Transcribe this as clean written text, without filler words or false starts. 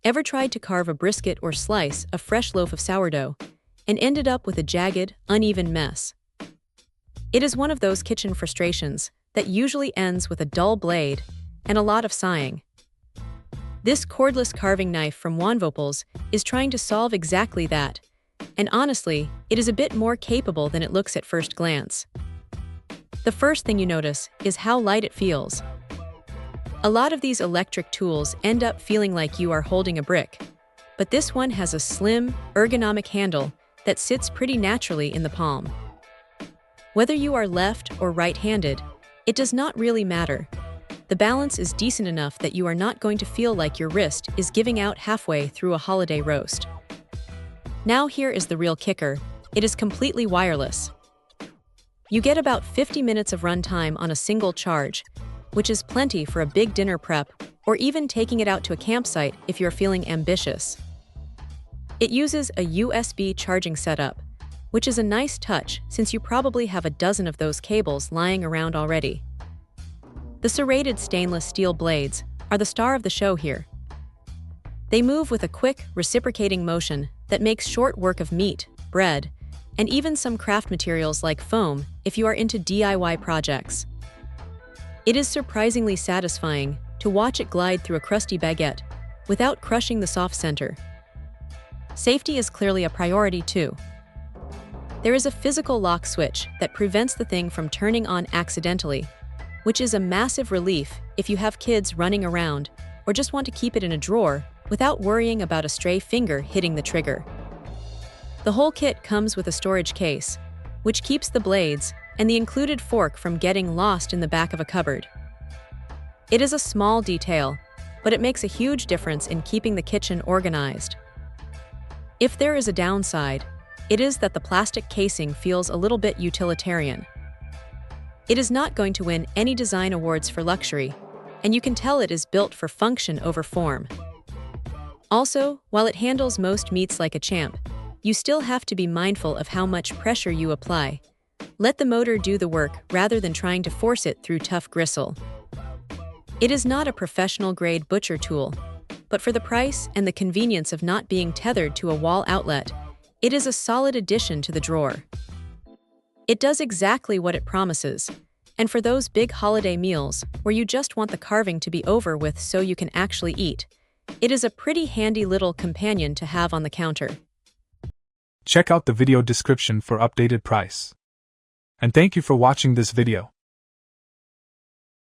Ever tried to carve a brisket or slice a fresh loaf of sourdough and ended up with a jagged, uneven mess? It is one of those kitchen frustrations that usually ends with a dull blade and a lot of sighing. This cordless carving knife from Wanvoapls is trying to solve exactly that, and honestly, it is a bit more capable than it looks at first glance. The first thing you notice is how light it feels. A lot of these electric tools end up feeling like you are holding a brick, but this one has a slim, ergonomic handle that sits pretty naturally in the palm. Whether you are left or right-handed, it does not really matter. The balance is decent enough that you are not going to feel like your wrist is giving out halfway through a holiday roast. Now here is the real kicker. It is completely wireless. You get about 50 minutes of runtime on a single charge, which is plenty for a big dinner prep or even taking it out to a campsite if you're feeling ambitious. It uses a USB charging setup, which is a nice touch since you probably have a dozen of those cables lying around already. The serrated stainless steel blades are the star of the show here. They move with a quick, reciprocating motion that makes short work of meat, bread, and even some craft materials like foam if you are into DIY projects. It is surprisingly satisfying to watch it glide through a crusty baguette without crushing the soft center. Safety is clearly a priority too. There is a physical lock switch that prevents the thing from turning on accidentally, which is a massive relief if you have kids running around or just want to keep it in a drawer without worrying about a stray finger hitting the trigger. The whole kit comes with a storage case, which keeps the blades and the included fork from getting lost in the back of a cupboard. It is a small detail, but it makes a huge difference in keeping the kitchen organized. If there is a downside, it is that the plastic casing feels a little bit utilitarian. It is not going to win any design awards for luxury, and you can tell it is built for function over form. Also, while it handles most meats like a champ, you still have to be mindful of how much pressure you apply. Let the motor do the work rather than trying to force it through tough gristle. It is not a professional-grade butcher tool, but for the price and the convenience of not being tethered to a wall outlet, it is a solid addition to the drawer. It does exactly what it promises, and for those big holiday meals where you just want the carving to be over with so you can actually eat, it is a pretty handy little companion to have on the counter. Check out the video description for updated price. And thank you for watching this video.